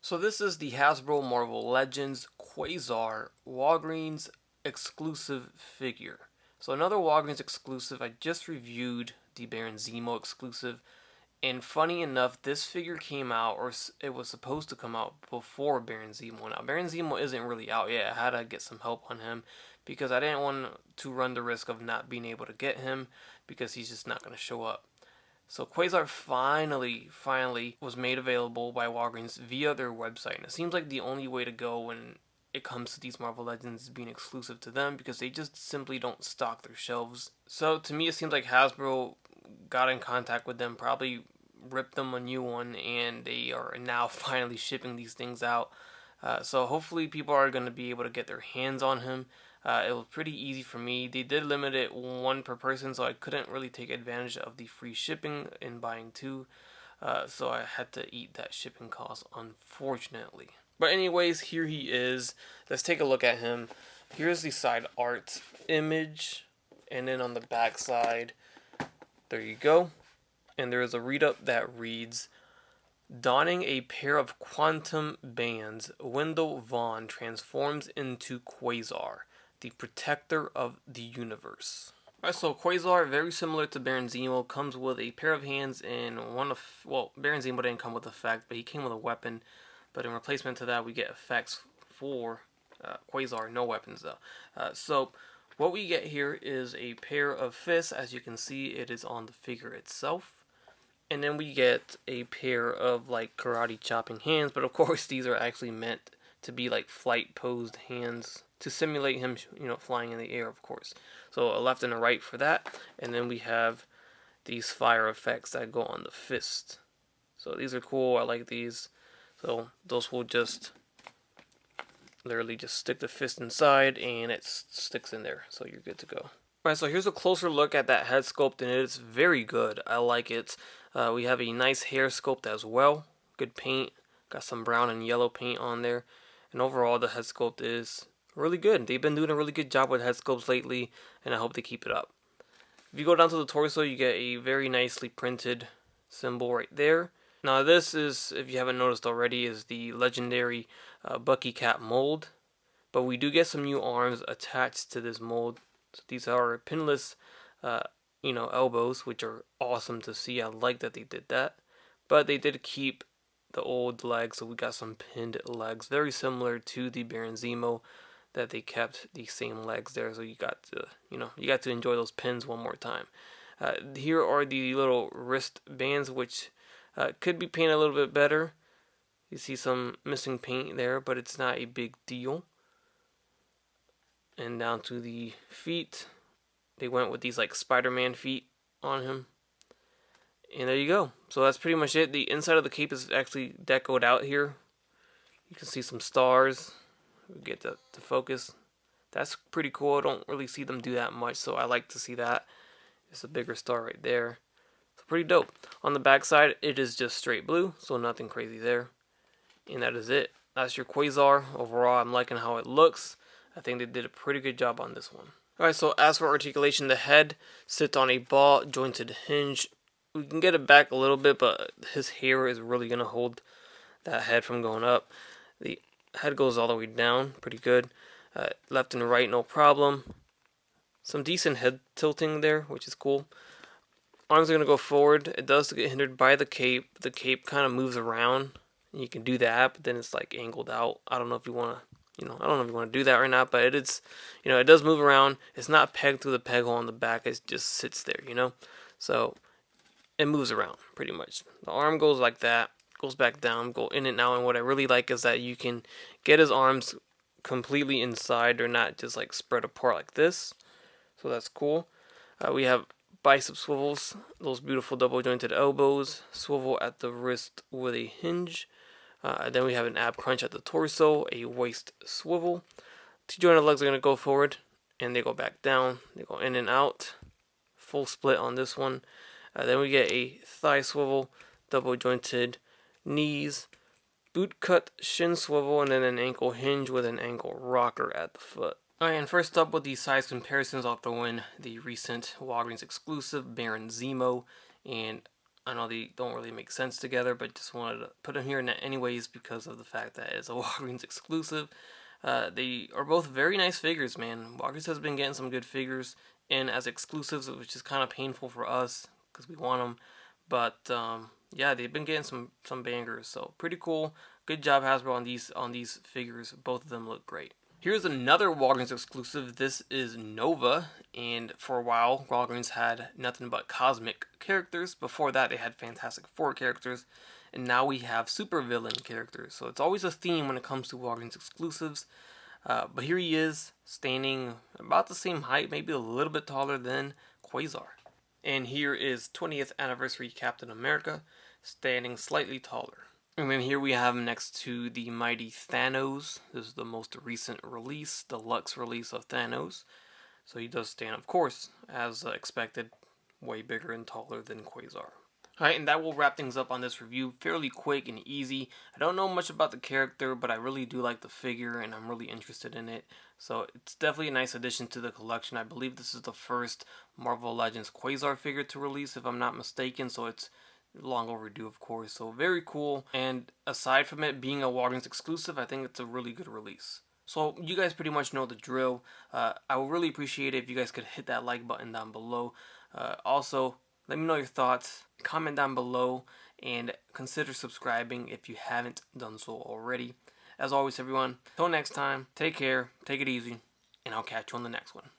So this is the Hasbro Marvel Legends Quasar Walgreens exclusive figure. So another Walgreens exclusive. I just reviewed the Baron Zemo exclusive, and funny enough, this figure came out, or it was supposed to come out before Baron Zemo. Now Baron Zemo isn't really out yet. I had to get some help on him because I didn't want to run the risk of not being able to get him because he's just not going to show up. So Quasar finally was made available by Walgreens via their website. And it seems like the only way to go when it comes to these Marvel Legends is being exclusive to them because they just simply don't stock their shelves. So to me it seems like Hasbro got in contact with them, probably ripped them a new one, and they are now finally shipping these things out. So hopefully people are going to be able to get their hands on him. It was pretty easy for me. They did limit it one per person, so I couldn't really take advantage of the free shipping in buying two. So I had to eat that shipping cost, unfortunately. But anyways, here he is. Let's take a look at him. Here's the side art image, and then on the back side, there you go. And there is a read-up that reads, donning a pair of quantum bands, Wendell Vaughn transforms into Quasar, the protector of the universe. Alright, so Quasar, very similar to Baron Zemo, comes with a pair of hands and Baron Zemo didn't come with effect, but he came with a weapon. But in replacement to that, we get effects for Quasar, no weapons though. So what we get here is a pair of fists. As you can see, it is on the figure itself. And then we get a pair of like karate chopping hands, but of course these are actually meant to be like flight posed hands to simulate him, flying in the air, of course. So a left and a right for that, and then we have these fire effects that go on the fist. So these are cool. I like these. So those will just literally just stick the fist inside, and it sticks in there. So you're good to go. Alright, so here's a closer look at that head sculpt, and it's very good. I like it. We have a nice hair sculpt as well. Good paint. Got some brown and yellow paint on there. And overall, the head sculpt is really good. They've been doing a really good job with head sculpts lately, and I hope they keep it up. If you go down to the torso, you get a very nicely printed symbol right there. Now this is, if you haven't noticed already, is the legendary Bucky Cap mold. But we do get some new arms attached to this mold. So these are pinless, elbows, which are awesome to see. I like that they did that. But they did keep the old legs, so we got some pinned legs, very similar to the Baron Zemo, that they kept the same legs there. So you got to enjoy those pins one more time. Here are the little wrist bands, which could be painted a little bit better. You see some missing paint there, but it's not a big deal. And down to the feet, they went with these like Spider-Man feet on him. And there you go. So that's pretty much it. The inside of the cape is actually decoed out here. You can see some stars. We get to focus. That's pretty cool. I don't really see them do that much, so I like to see that. It's a bigger star right there. So pretty dope. On the back side, it is just straight blue, so nothing crazy there. And that is it. That's your Quasar. Overall, I'm liking how it looks. I think they did a pretty good job on this one. Alright, so as for articulation, the head sits on a ball jointed hinge. We can get it back a little bit, but his hair is really going to hold that head from going up. The head goes all the way down, pretty good. Left and right, no problem. Some decent head tilting there, which is cool. Arms are going to go forward. It does get hindered by the cape. The cape kind of moves around. You can do that, but then it's like angled out. I don't know if you want to do that or not, but it is, it does move around. It's not pegged through the peg hole on the back. It just sits there, So it moves around pretty much. The arm goes like that, goes back down, go in and out. And what I really like is that you can get his arms completely inside. They're not just like spread apart like this. So that's cool. We have bicep swivels, those beautiful double jointed elbows, swivel at the wrist with a hinge. Then we have an ab crunch at the torso, a waist swivel. Two jointed legs are going to go forward, and they go back down. They go in and out. Full split on this one. Then we get a thigh swivel, double jointed knees, boot cut shin swivel, and then an ankle hinge with an ankle rocker at the foot. Alright, and first up with the size comparisons, I'll throw in the recent Walgreens exclusive Baron Zemo. And I know they don't really make sense together, but just wanted to put them here anyways because of the fact that it's a Walgreens exclusive. They are both very nice figures, man. Walgreens has been getting some good figures in as exclusives, which is kind of painful for us because we want them. But yeah, they've been getting some bangers, so pretty cool. Good job, Hasbro, on these figures. Both of them look great. Here's another Walgreens exclusive. This is Nova, and for a while, Walgreens had nothing but cosmic characters. Before that, they had Fantastic Four characters, and now we have supervillain characters. So it's always a theme when it comes to Walgreens exclusives. But here he is, standing about the same height, maybe a little bit taller than Quasar. And here is 20th anniversary Captain America, standing slightly taller. And then here we have him next to the mighty Thanos. This is the most recent release, deluxe release of Thanos. So he does stand, of course, as expected, way bigger and taller than Quasar. Alright, and that will wrap things up on this review. Fairly quick and easy. I don't know much about the character, but I really do like the figure, and I'm really interested in it. So it's definitely a nice addition to the collection. I believe this is the first Marvel Legends Quasar figure to release, if I'm not mistaken, so it's long overdue, of course. So very cool, and aside from it being a Walgreens exclusive, I think it's a really good release. So you guys pretty much know the drill. I would really appreciate it if you guys could hit that like button down below. Also, let me know your thoughts, comment down below, and consider subscribing if you haven't done so already. As always, everyone, until next time, take care, take it easy, and I'll catch you on the next one.